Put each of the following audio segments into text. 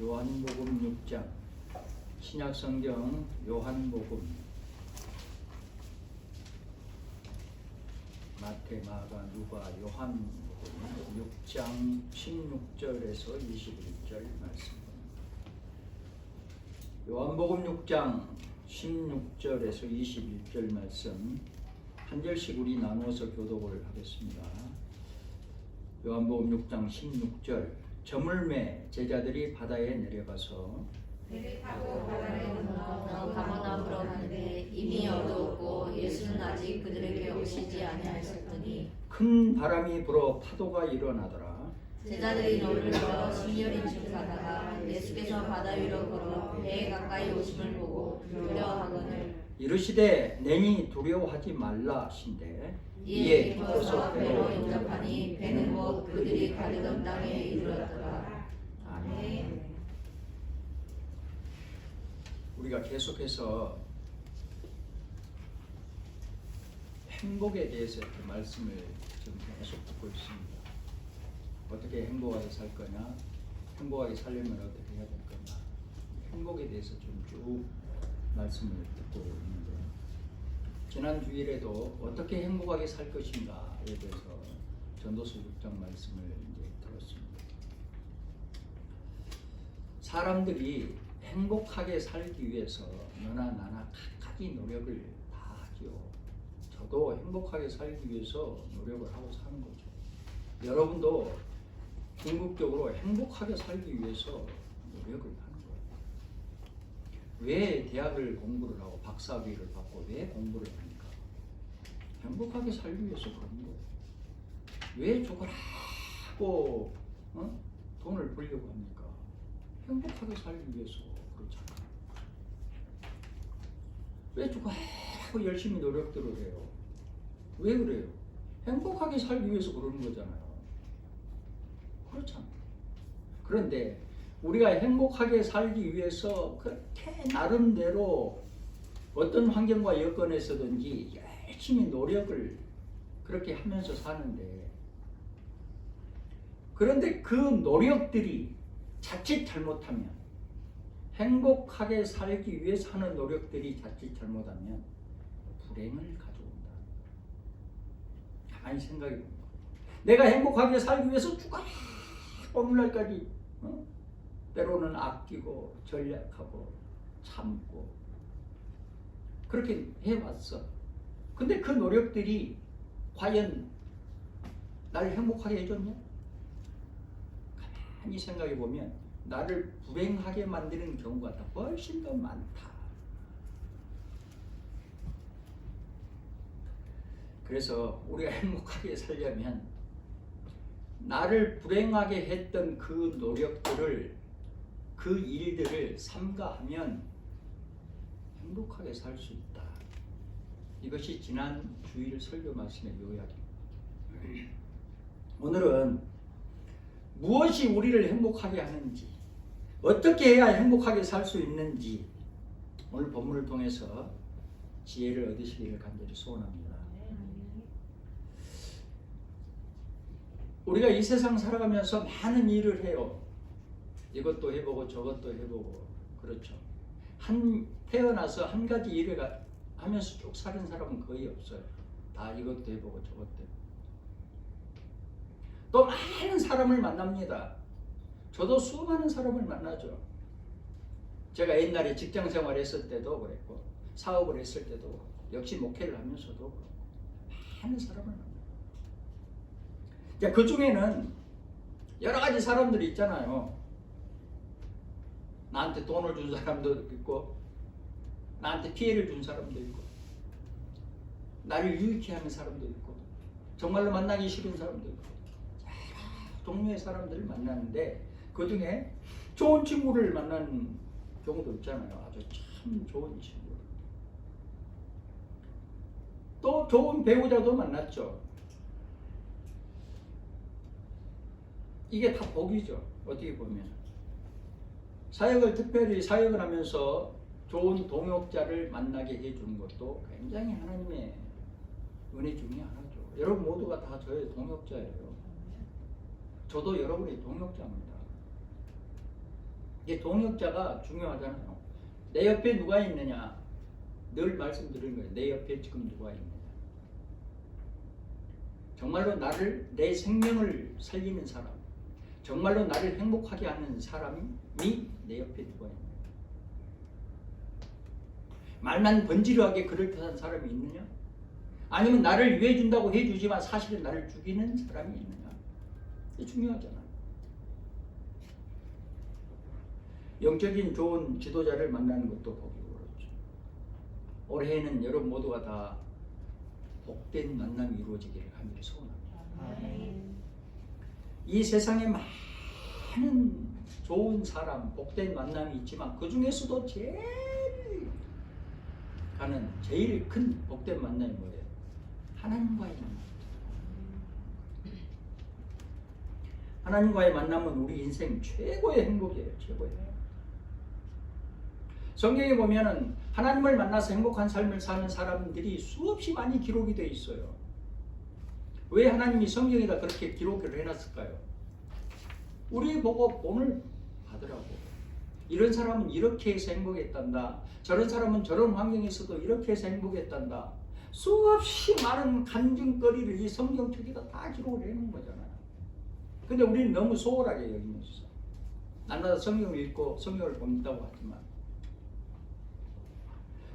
요한복음 6장, 신약성경 요한복음, 마태, 마가, 누가, 요한복음 6장 16절에서 21절 말씀입니다. 요한복음 6장 16절에서 21절 말씀 한 절씩 우리 나누어서 교독을 하겠습니다. 요한복음 6장 16절, 저물매 제자들이 바다에 내려가서 배를 타고 바다를 건너 가버나움으로 가는데 이미 어두웠고 예수는 아직 그들에게 오시지 아니하셨더니 큰 바람이 불어 파도가 일어나더라. 제자들이 노를 저어 심려인즉 가다가 예수께서 바다 위로 걸어 배에 가까이 오심을 보고 두려워하거늘 이르시되 내니 두려워하지 말라 하신대 이에 기뻐서 배로 인접하니 배는 곧 그들이 가려던 땅에 이르렀더라. 아멘. 우리가 계속해서 행복에 대해서 이렇게 말씀을 지금 계속 듣고 있습니다. 어떻게 행복하게 살 거냐, 행복하게 살려면 어떻게 해야 될 거냐, 행복에 대해서 좀 쭉 말씀을 듣고 있는데, 지난 주일에도 어떻게 행복하게 살 것인가에 대해서 전도서 6장 말씀을 이제 들었습니다. 사람들이 행복하게 살기 위해서 너나 나나 각가지 노력을 다 하죠. 저도 행복하게 살기 위해서 노력을 하고 사는 거죠. 여러분도 궁극적으로 행복하게 살기 위해서 노력을 하는 거예요. 왜 대학을 공부를 하고 박사학위를 받고 왜 공부를 합니까? 행복하게 살기 위해서 그런 거예요. 왜 저걸 하고 돈을 벌려고 합니까? 행복하게 살기 위해서 그렇잖아요. 왜 저거 하고 열심히 노력들을 해요? 왜 그래요? 행복하게 살기 위해서 그러는 거잖아요. 그렇잖아요. 그런데 우리가 행복하게 살기 위해서 그렇게 나름대로 어떤 환경과 여건에서든지 열심히 노력을 그렇게 하면서 사는데, 그런데 그 노력들이 자칫 잘못하면, 행복하게 살기 위해서 하는 노력들이 자칫 잘못하면 불행을 가져온다. 가만히 생각해 봅니다. 내가 행복하게 살기 위해서 죽어라 오늘날까지 때로는 아끼고 전략하고 참고 그렇게 해왔어. 근데 그 노력들이 과연 나를 행복하게 해줬냐? 가만히 생각해 보면 나를 불행하게 만드는 경우가 더 훨씬 더 많다. 그래서 우리가 행복하게 살려면 나를 불행하게 했던 그 노력들을, 그 일들을 삼가하면 행복하게 살 수 있다. 이것이 지난 주일 설교 말씀의 요약입니다. 오늘은 무엇이 우리를 행복하게 하는지, 어떻게 해야 행복하게 살 수 있는지 오늘 본문을 통해서 지혜를 얻으시기를 간절히 소원합니다. 우리가 이 세상 살아가면서 많은 일을 해요. 이것도 해보고 저것도 해보고 그렇죠. 태어나서 한 가지 일을 하면서 쭉 사는 사람은 거의 없어요. 다 이것도 해보고 저것도 해보고. 또 많은 사람을 만납니다. 저도 수많은 사람을 만나죠. 제가 옛날에 직장 생활 했을 때도 그랬고 사업을 했을 때도 그렇고 역시 목회를 하면서도 그렇고 많은 사람을 만나요. 그 중에는 여러 가지 사람들이 있잖아요. 나한테 돈을 준 사람도 있고 나한테 피해를 준 사람도 있고 나를 유익해 하는 사람도 있고 정말로 만나기 싫은 사람도 있고 종류의 사람들을 만나는데 그 중에 좋은 친구를 만나는 경우도 있잖아요. 아주 참 좋은 친구. 또 좋은 배우자도 만났죠. 이게 다 복이죠. 어떻게 보면 특별히 사역을 하면서 좋은 동역자를 만나게 해주는 것도 굉장히 하나님의 은혜 중에 하나죠. 여러분 모두가 다 저의 동역자예요. 저도 여러분의 동역자입니다. 이게 동역자가 중요하잖아요. 내 옆에 누가 있느냐. 늘 말씀드리는 거예요. 내 옆에 지금 누가 있느냐. 정말로 나를, 내 생명을 살리는 사람, 정말로 나를 행복하게 하는 사람이 내 옆에 누가 있느냐. 말만 번지르하게 그럴듯한 사람이 있느냐? 아니면 나를 위해 준다고 해주지만 사실은 나를 죽이는 사람이 있느냐? 이게 중요하잖아요. 영적인 좋은 지도자를 만나는 것도 보기 어렵죠. 올해에는 여러분 모두가 다 복된 만남이 이루어지기를 간절히 소원합니다. 이 세상에 많은 좋은 사람, 복된 만남이 있지만 그 중에서도 제일 큰 복된 만남이 뭐예요? 하나님과의 만남. 하나님과의 만남은 우리 인생 최고의 행복이에요. 최고의 행복. 성경에 보면은 하나님을 만나서 행복한 삶을 사는 사람들이 수없이 많이 기록이 되어 있어요. 왜 하나님이 성경에다 그렇게 기록을 해놨을까요? 우리 보고 본을 받으라고. 이런 사람은 이렇게 해서 행복했단다. 저런 사람은 저런 환경에서도 이렇게 해서 행복했단다. 수없이 많은 간증거리를 이 성경책에다 다 기록을 해놓은 거잖아요. 근데 우리는 너무 소홀하게 여기고 있어. 날마다 성경을 읽고 성경을 본다고 하지만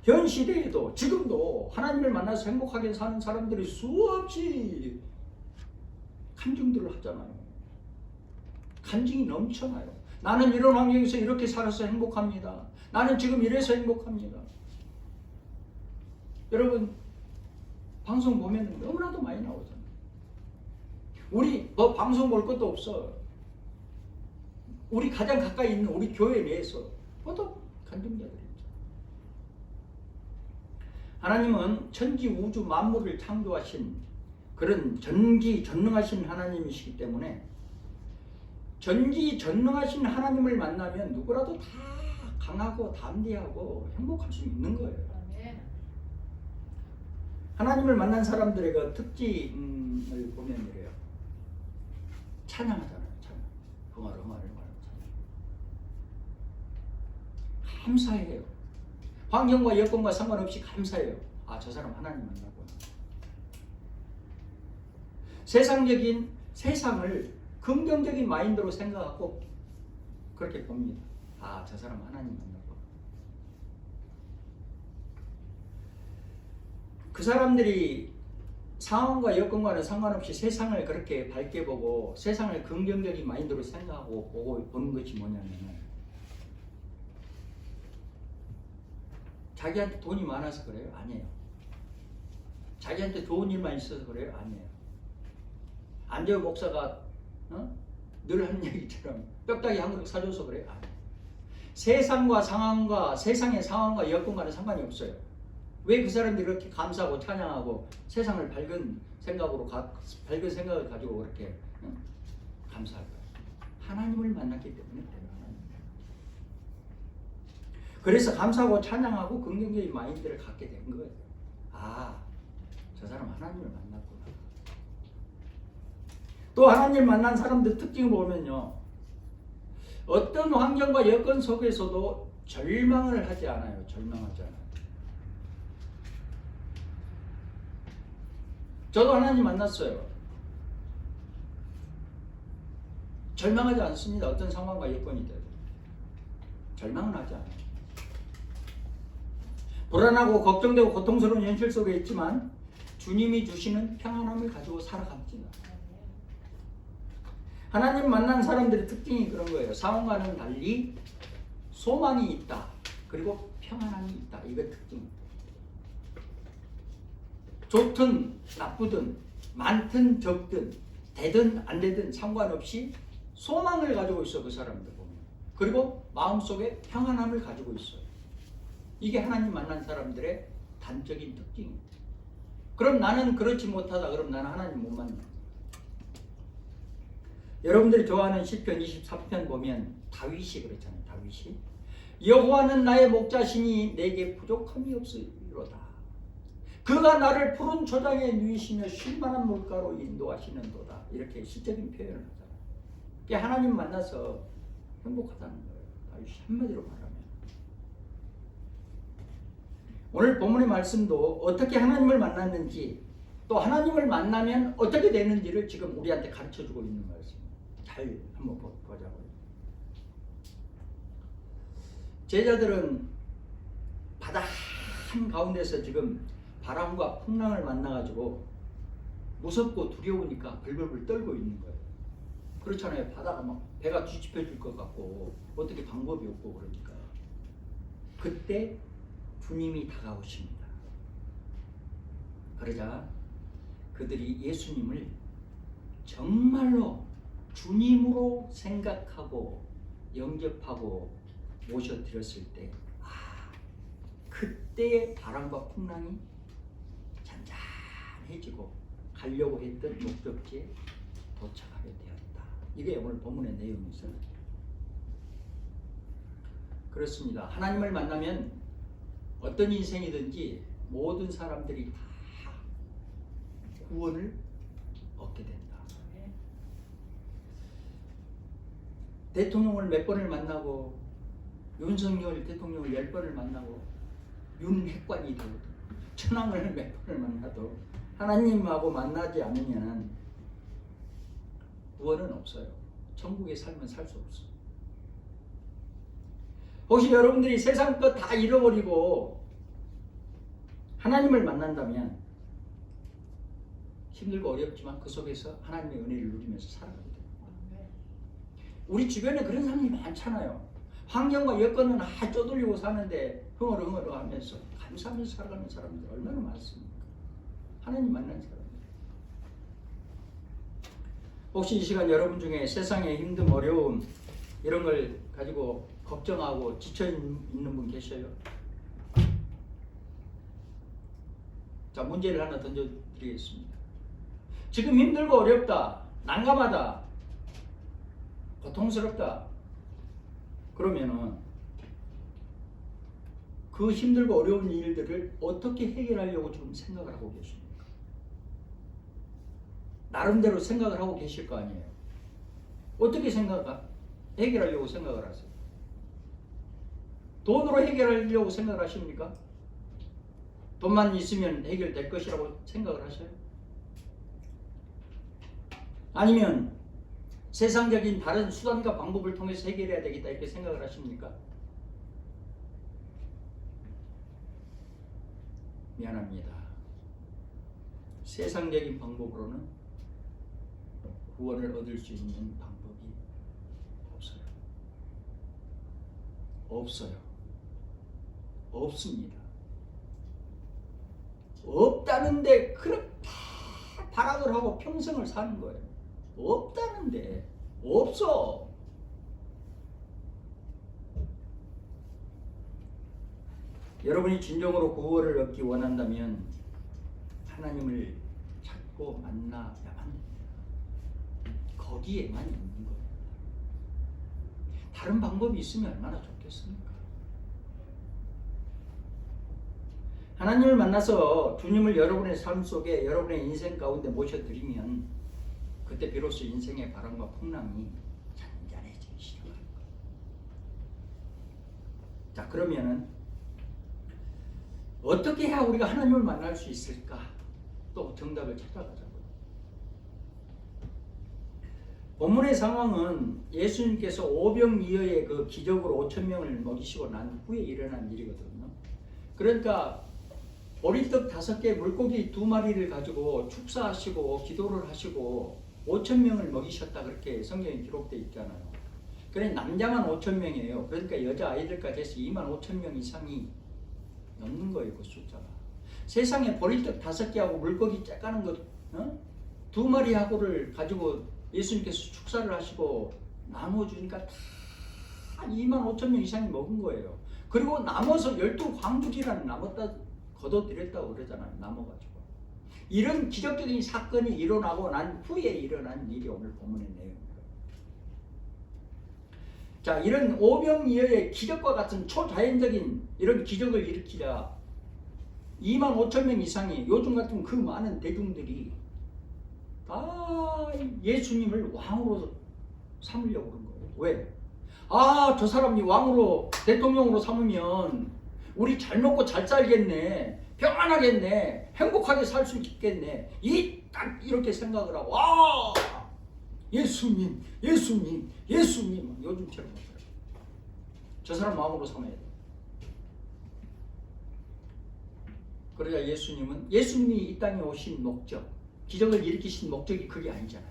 현 시대에도 지금도 하나님을 만나서 행복하게 사는 사람들이 수없이 간증들을 하잖아요. 간증이 넘쳐나요. 나는 이런 환경에서 이렇게 살아서 행복합니다. 나는 지금 이래서 행복합니다. 여러분 방송 보면 너무나도 많이 나오잖아요. 우리 뭐 방송 볼 것도 없어. 우리 가장 가까이 있는 우리 교회 내에서 모두 간증자들이 있죠. 하나님은 천지 우주 만물을 창조하신 그런 전지전능하신 하나님이시기 때문에 전지전능하신 하나님을 만나면 누구라도 다 강하고 담대하고 행복할 수 있는 거예요. 하나님을 만난 사람들의 그 특징을 보면 이래요. 찬양하잖아요. 찬양. 흥얼흥얼 찬양. 감사해요. 환경과 여건과 상관없이 감사해요. 아, 저 사람 하나님 만나구나. 세상을 긍정적인 마인드로 생각하고 그렇게 봅니다. 아, 저 사람 하나님 만나구나. 그 사람들이 상황과 여건과는 상관없이 세상을 그렇게 밝게 보고 세상을 긍정적인 마인드로 생각하고 보는 것이 뭐냐면 자기한테 돈이 많아서 그래요? 아니에요. 자기한테 좋은 일만 있어서 그래요? 아니에요. 안재호 목사가 늘 하는 얘기처럼 뼈다귀 한 그릇 사줘서 그래요? 아니에요. 세상의 상황과 여건과는 상관이 없어요. 왜 그 사람들이 이렇게 감사하고 찬양하고 세상을 밝은 생각을 가지고 그렇게 감사할까요? 하나님을 만났기 때문에 그래요. 그래서 감사하고 찬양하고 긍정적인 마인드를 갖게 된 거예요. 아, 저 사람 하나님을 만났구나. 또 하나님을 만난 사람들 특징을 보면요, 어떤 환경과 여건 속에서도 절망을 하지 않아요. 절망하지 않아요. 저도 하나님 만났어요. 절망하지 않습니다. 어떤 상황과 여건이 돼도 절망은 하지 않아요. 불안하고 걱정되고 고통스러운 현실 속에 있지만 주님이 주시는 평안함을 가지고 살아갑니다. 하나님 만난 사람들의 특징이 그런 거예요. 상황과는 달리 소망이 있다. 그리고 평안함이 있다. 이게 특징입니다. 좋든 나쁘든 많든 적든 되든 안 되든 상관없이 소망을 가지고 있어. 그 사람들 보면. 그리고 마음속에 평안함을 가지고 있어요. 이게 하나님 만난 사람들의 단적인 특징입니다. 그럼 나는 그렇지 못하다. 그럼 나는 하나님 못 만나. 여러분들이 좋아하는 시편 23편 보면 다윗이 그랬잖아요. 다윗이 여호와는 나의 목자시니 내게 부족함이 없으리로다. 그가 나를 푸른 초장에 누이시며 쉴만한 물가로 인도하시는도다. 이렇게 시적인 표현을 하잖아요. 이게 하나님 만나서 행복하다는 거예요. 한마디로 말하면 오늘 본문의 말씀도 어떻게 하나님을 만났는지 또 하나님을 만나면 어떻게 되는지를 지금 우리한테 가르쳐주고 있는 말씀. 잘 한번 보자고요. 제자들은 바다 한가운데서 지금 바람과 풍랑을 만나가지고 무섭고 두려우니까 벌벌벌 떨고 있는 거예요. 그렇잖아요. 바다가 막 배가 뒤집혀질 것 같고 어떻게 방법이 없고 그러니까. 그때 주님이 다가오십니다. 그러자 그들이 예수님을 정말로 주님으로 생각하고 영접하고 모셔드렸을 때 그때의 바람과 풍랑이 잔잔해지고 가려고 했던 목적지에 도착하게 되었다. 이게 오늘 본문의 내용이죠. 그렇습니다. 하나님을 만나면 어떤 인생이든지 모든 사람들이 다 구원을 얻게 된다. 대통령을 몇 번을 만나고 윤석열 대통령을 10번을 만나고 윤핵관이 되고 천황을 몇 번을 만나도 하나님하고 만나지 않으면 구원은 없어요. 천국에 살면 살 수 없어. 혹시 여러분들이 세상 것 다 잃어버리고 하나님을 만난다면 힘들고 어렵지만 그 속에서 하나님의 은혜를 누리면서 살아가게 됩니다. 우리 주변에 그런 사람이 많잖아요. 환경과 여건은 쪼들리고 사는데 흥얼흥얼 하면서 감사하면서 살아가는 사람들 얼마나 많습니까? 하나님 만난 사람들. 혹시 이 시간 여러분 중에 세상의 힘듦, 어려움 이런 걸 가지고 걱정하고 지쳐있는 분 계셔요? 자, 문제를 하나 던져드리겠습니다. 지금 힘들고 어렵다, 난감하다, 고통스럽다. 그러면은 그 힘들고 어려운 일들을 어떻게 해결하려고 지금 생각을 하고 계십니까? 나름대로 생각을 하고 계실 거 아니에요. 어떻게 해결하려고 생각을 하세요? 돈으로 해결하려고 생각을 하십니까? 돈만 있으면 해결될 것이라고 생각을 하셔요? 아니면 세상적인 다른 수단과 방법을 통해서 해결해야 되겠다 이렇게 생각을 하십니까? 미안합니다. 세상적인 방법으로는 구원을 얻을 수 있는 방법이 없어요. 없어요. 없습니다. 없다는데 그렇게 발악을 하고 평생을 사는 거예요. 없다는데 없어. 여러분이 진정으로 구원을 얻기 원한다면 하나님을 찾고 만나야만 됩니다. 거기에만 있는 거예요. 다른 방법이 있으면 얼마나 좋겠습니까? 하나님을 만나서 주님을 여러분의 삶 속에 여러분의 인생 가운데 모셔드리면 그때 비로소 인생의 바람과 풍랑이 잔잔해지기 시작합니다. 자, 그러면은 어떻게 해야 우리가 하나님을 만날 수 있을까? 또 정답을 찾아가자고요. 본문의 상황은 예수님께서 오병이어의 그 기적으로 5,000명을 먹이시고 난 후에 일어난 일이거든요. 그러니까 보리떡 5개, 물고기 2마리를 가지고 축사하시고 기도를 하시고 5,000명을 먹이셨다 그렇게 성경에 기록되어 있잖아요. 그래 남자만 5,000명이에요. 그러니까 여자 아이들까지 해서 25,000명 이상이 넘는 거예요. 그 숫자가. 세상에 보리떡 5개하고 물고기 째까는 것 2마리하고를 가지고 예수님께서 축사를 하시고 나눠주니까 다 25,000명 이상이 먹은 거예요. 그리고 남아서 12광주리라는 남았다 거둬들였다고 그러잖아요. 남아가지고. 이런 기적적인 사건이 일어나고 난 후에 일어난 일이 오늘 본문의 내용입니다. 자, 이런 오병이어의 기적과 같은 초자연적인 이런 기적을 일으키자 25,000명 이상이 요즘 같은 그 많은 대중들이 다 예수님을 왕으로 삼으려고 그런 거예요. 왜? 아, 저 사람이 왕으로 대통령으로 삼으면 우리 잘 먹고 잘 살겠네, 평안하겠네, 행복하게 살 수 있겠네, 딱 이렇게 생각을 하고, 아, 예수님, 예수님, 예수님, 요즘처럼 저 사람 왕으로 삼아야 돼. 그러자 예수님이 이 땅에 오신 목적, 기적을 일으키신 목적이 그게 아니잖아요.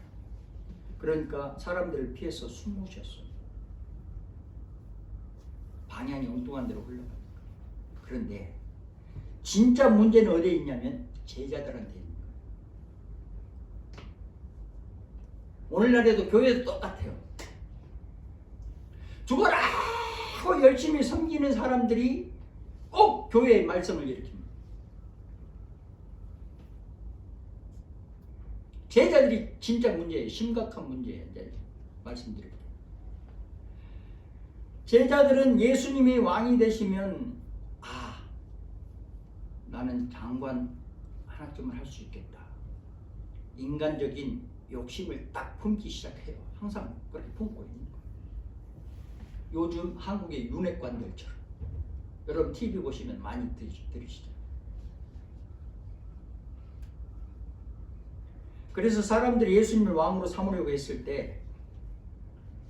그러니까 사람들을 피해서 숨으셨어요. 방향이 엉뚱한 데로 흘러가니까. 그런데 진짜 문제는 어디에 있냐면 제자들한테 있는 거예요. 오늘날에도 교회도 똑같아요. 죽어라 하고 열심히 섬기는 사람들이 꼭 교회의 말썽을 일으킵니다. 제자들이 진짜 문제예요. 심각한 문제예요. 이제 말씀드릴게요. 제자들은 예수님이 왕이 되시면 나는 장관 하나쯤은 할 수 있겠다. 인간적인 욕심을 딱 품기 시작해요. 항상 그렇게 품고 있는 거예요. 요즘 한국의 윤핵관들처럼. 여러분 TV 보시면 많이 들으시죠. 그래서 사람들이 예수님을 왕으로 삼으려고 했을 때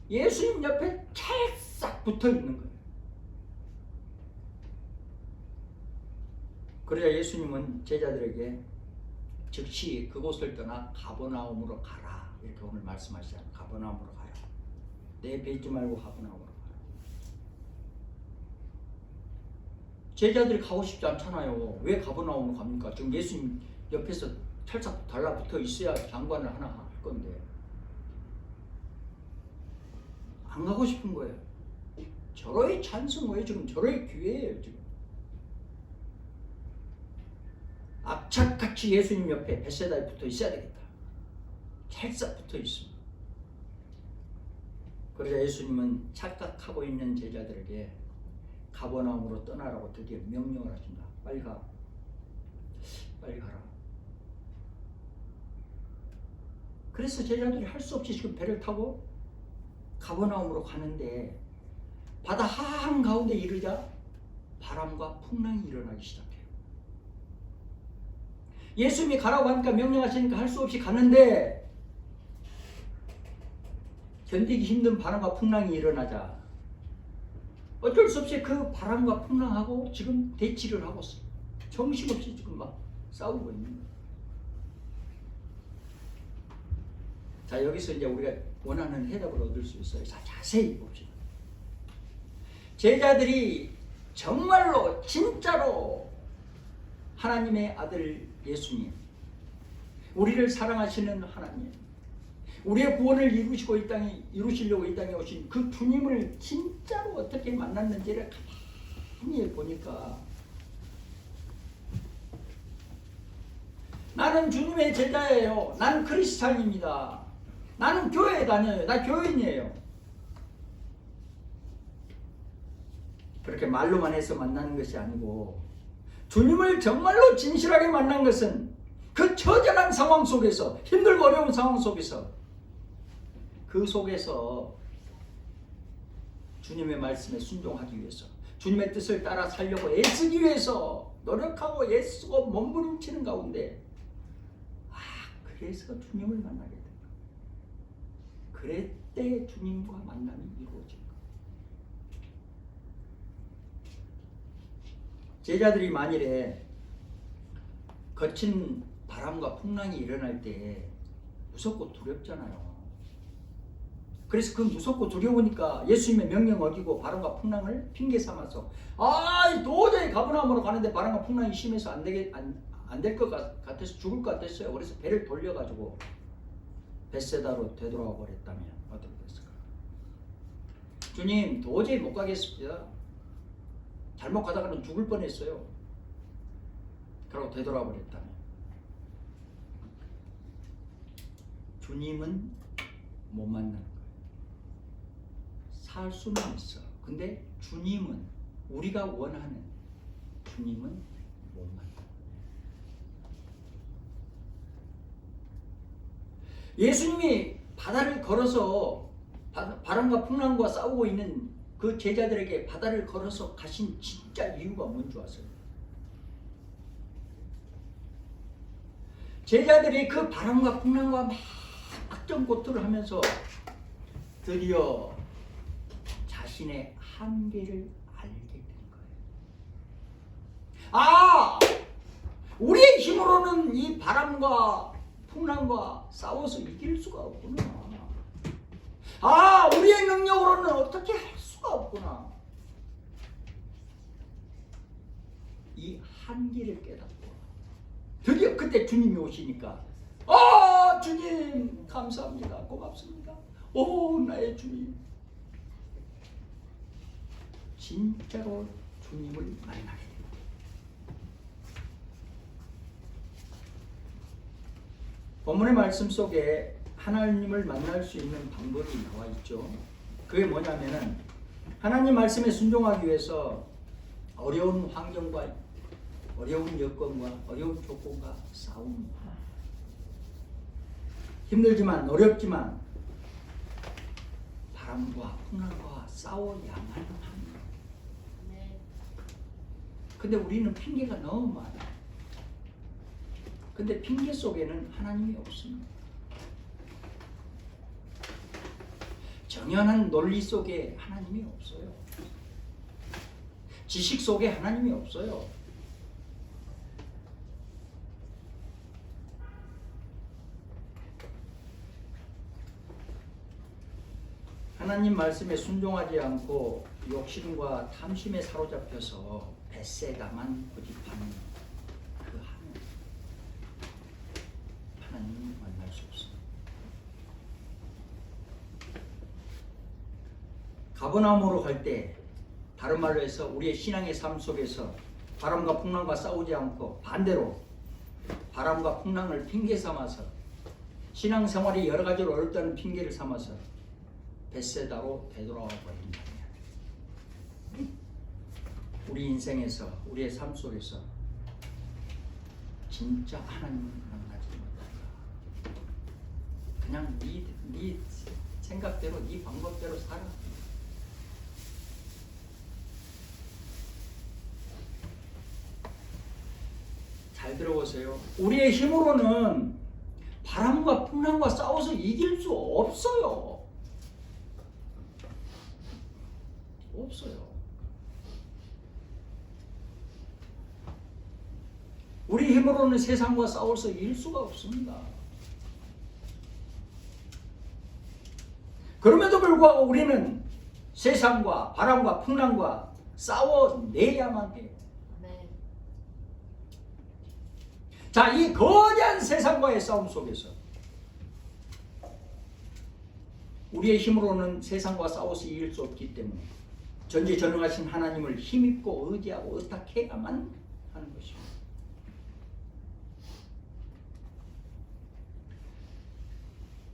예수님 옆에 찰싹 붙어 있는 거예요. 그래야 예수님은 제자들에게 즉시 그곳을 떠나 가버나움으로 가라, 이렇게 오늘 말씀하시잖아요. 가버나움으로 가라. 내 옆에 있지 말고 가버나움으로 가라. 제자들이 가고 싶지 않잖아요. 왜 가버나움으로 갑니까? 지금 예수님 옆에서 찰싹 달라붙어 있어야 장관을 하나 할 건데 안 가고 싶은 거예요. 절호의 찬송이에요. 지금 절호의 기회예요. 지금 악착같이 예수님 옆에 벳세다에 붙어 있어야 되겠다. 찰싹 붙어 있습니다. 그러자 예수님은 착각하고 있는 제자들에게 가버나움으로 떠나라고 드디어 명령을 하십니다. 빨리 가. 빨리 가라. 그래서 제자들이 할 수 없이 지금 배를 타고 가버나움으로 가는데 바다 한가운데 이르자 바람과 풍랑이 일어나기 시작해요. 예수님이 가라고 하니까 명령하시니까 할 수 없이 갔는데 견디기 힘든 바람과 풍랑이 일어나자 어쩔 수 없이 그 바람과 풍랑하고 지금 대치를 하고 있어요. 정신없이 지금 막 싸우고 있는 거예요. 자, 여기서 이제 우리가 원하는 해답을 얻을 수 있어요. 자, 자세히 봅시다. 제자들이 정말로 진짜로 하나님의 아들 예수님, 우리를 사랑하시는 하나님, 우리의 구원을 이루시려고 이 땅에 오신 그 주님을 진짜로 어떻게 만났는지를 가만히 보니까 나는 주님의 제자예요. 나는 크리스찬입니다. 나는 교회에 다녀요. 나 교인이에요. 그렇게 말로만 해서 만나는 것이 아니고 주님을 정말로 진실하게 만난 것은 그 처절한 상황 속에서, 힘들고 어려운 상황 속에서, 그 속에서 주님의 말씀에 순종하기 위해서, 주님의 뜻을 따라 살려고 애쓰기 위해서 노력하고 애쓰고 몸부림치는 가운데 그래서 주님을 만나게 됩니다. 그때 주님과 만남이 이루어진 거예요. 제자들이 만일에 거친 바람과 풍랑이 일어날 때 무섭고 두렵잖아요. 그래서 그 무섭고 두려우니까 예수님의 명령 어기고 바람과 풍랑을 핑계 삼아서 도저히 가버나움으로 가는데 바람과 풍랑이 심해서 안 될 것 같아서 죽을 것 같았어요. 그래서 배를 돌려가지고 벳세다로 되돌아와 버렸다면 어떻게 됐을까? 주님, 도저히 못 가겠습니다. 잘못 가다가는 죽을 뻔했어요. 그러고 되돌아와 버렸다면 주님은 못 만나는 거예요. 살 수는 있어. 근데 주님은, 우리가 원하는 주님은 못 만나. 예수님이 바다를 걸어서 바람과 풍랑과 싸우고 있는 그 제자들에게 바다를 걸어서 가신 진짜 이유가 뭔지 아세요? 제자들이 그 바람과 풍랑과 막 악전고투를 하면서 드디어 자신의 한계를 알게 된 거예요. 아! 우리의 힘으로는 이 바람과 풍랑과 싸워서 이길 수가 없구나. 아, 우리의 능력으로는 어떻게 할 수가 없구나. 이 한계를 깨닫고 드디어 그때 주님이 오시니까 아, 주님 감사합니다. 고맙습니다. 오, 나의 주님. 진짜로 주님을 만나게 됩니다. 본문의 말씀 속에 하나님을 만날 수 있는 방법이 나와 있죠. 그게 뭐냐면은 하나님 말씀에 순종하기 위해서 어려운 환경과 어려운 여건과 어려운 조건과 싸웁니다. 힘들지만 어렵지만 바람과 풍랑과 싸워야만 합니다. 근데 우리는 핑계가 너무 많아요. 근데 핑계 속에는 하나님이 없습니다. 정연한 논리 속에 하나님이 없어요. 지식 속에 하나님이 없어요. 하나님 말씀에 순종하지 않고 욕심과 탐심에 사로잡혀서 벳세다만 고집하는 그 하나님을 만날 수 없습니다. 가버나움으로 갈 때 다른 말로 해서 우리의 신앙의 삶 속에서 바람과 풍랑과 싸우지 않고 반대로 바람과 풍랑을 핑계 삼아서 신앙생활이 여러 가지로 어렵다는 핑계를 삼아서 벳세다로 되돌아와 버린다. 우리 인생에서 우리의 삶 속에서 진짜 하나님을 만나지 못한다. 그냥 네 생각대로 네 방법대로 살아. 잘 들어보세요. 우리의 힘으로는 바람과 풍랑과 싸워서 이길 수 없어요. 없어요. 우리 힘으로는 세상과 싸워서 이길 수가 없습니다. 그럼에도 불구하고 우리는 세상과 바람과 풍랑과 싸워내야만 해요. 자, 이 거대한 세상과의 싸움 속에서 우리의 힘으로는 세상과 싸워서 이길 수 없기 때문에 전지전능하신 하나님을 힘입고 의지하고 의탁해야만 하는 것입니다.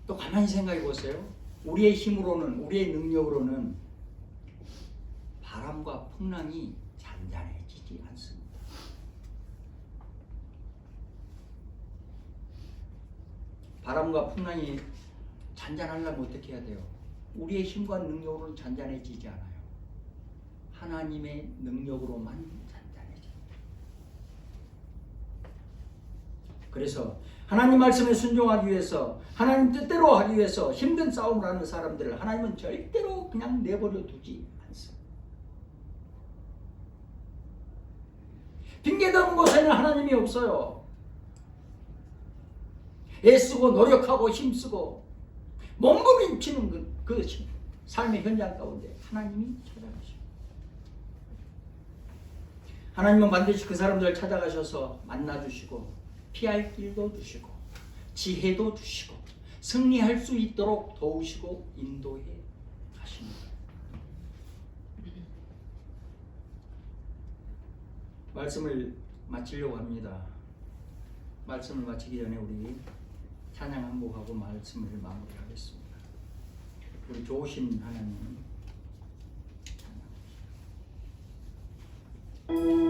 또 가만히 생각해 보세요. 우리의 힘으로는, 우리의 능력으로는 바람과 풍랑이 잔잔해지지 않습니다. 바람과 풍랑이 잔잔하려면 어떻게 해야 돼요? 우리의 힘과 능력으로는 잔잔해지지 않아요. 하나님의 능력으로만 잔잔해집니다. 그래서 하나님 말씀에 순종하기 위해서, 하나님 뜻대로 하기 위해서 힘든 싸움을 하는 사람들을 하나님은 절대로 그냥 내버려 두지 않습니다. 핑계대는 곳에는 하나님이 없어요. 애쓰고 노력하고 힘쓰고 몸부림치는 그 삶의 현장 가운데 하나님이 찾아가시고, 하나님은 반드시 그 사람들을 찾아가셔서 만나주시고 피할 길도 주시고 지혜도 주시고 승리할 수 있도록 도우시고 인도해 가십니다. 말씀을 마치려고 합니다. 말씀을 마치기 전에 우리 찬양 한 곡하고 말씀을 마무리하겠습니다. 우리 좋으신 하나님 찬양.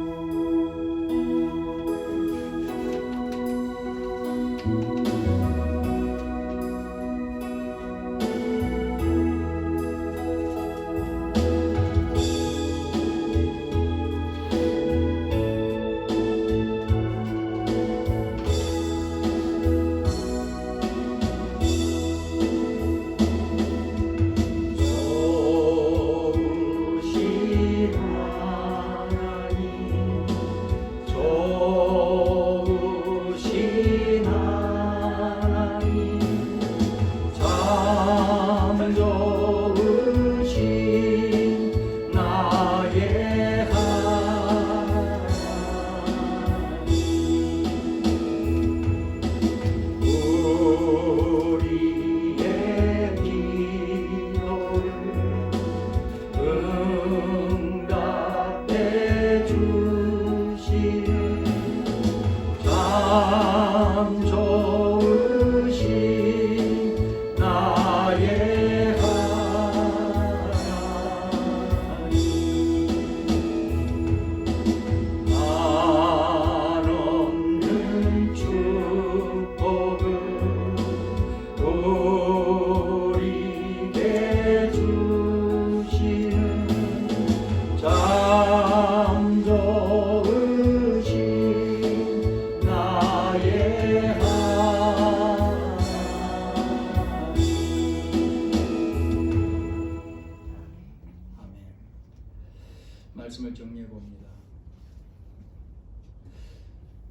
말씀을 정리해 봅니다.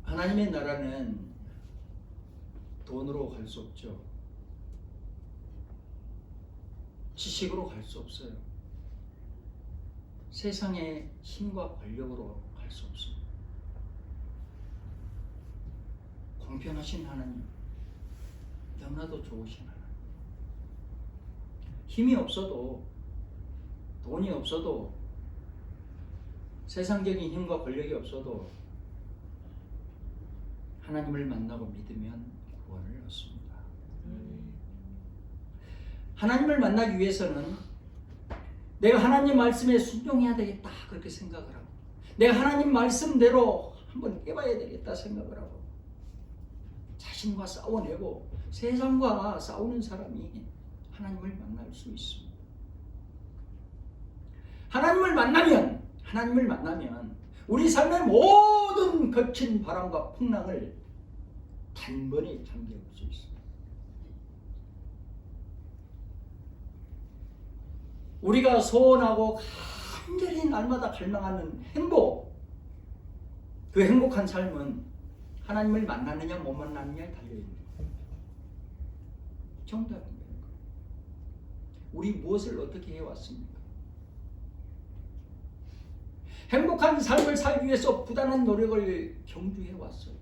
하나님의 나라는 돈으로 갈 수 없죠. 지식으로 갈 수 없어요. 세상의 힘과 권력으로 갈 수 없습니다. 공평하신 하나님, 너무나도 좋으신 하나님. 힘이 없어도, 돈이 없어도, 세상적인 힘과 권력이 없어도 하나님을 만나고 믿으면 구원을 얻습니다. 하나님을 만나기 위해서는 내가 하나님 말씀에 순종해야 되겠다 그렇게 생각을 하고, 내가 하나님 말씀대로 한번 해봐야 되겠다 생각을 하고, 자신과 싸워내고 세상과 싸우는 사람이 하나님을 만날 수 있습니다. 하나님을 만나면 우리 삶의 모든 거친 바람과 풍랑을 단번에 잠재울 수 있습니다. 우리가 소원하고 간절히 날마다 갈망하는 행복, 그 행복한 삶은 하나님을 만나느냐 못 만나느냐에 달려있는 거예요. 정답입니다. 우리 무엇을 어떻게 해왔습니까? 행복한 삶을 살기 위해서 부단한 노력을 경주해왔어요.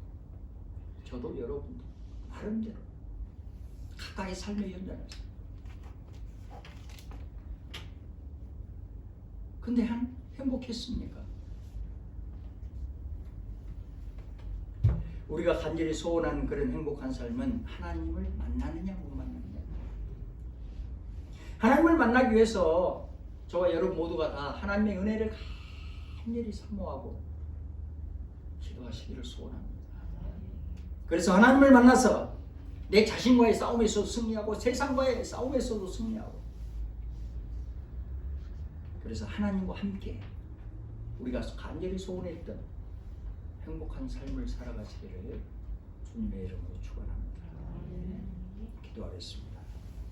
저도 여러분도 나름대로 각각의 삶의 현장에서. 근데 행복했습니까? 우리가 간절히 소원하는 그런 행복한 삶은 하나님을 만나느냐 못 만나느냐. 하나님을 만나기 위해서 저와 여러분 모두가 다 하나님의 은혜를 간절히 사모하고 기도하시기를 소원합니다. 그래서 하나님을 만나서 내 자신과의 싸움에서도 승리하고 세상과의 싸움에서도 승리하고, 그래서 하나님과 함께 우리가 간절히 소원했던 행복한 삶을 살아가시기를 주님의 이름으로 축원합니다. 기도하겠습니다.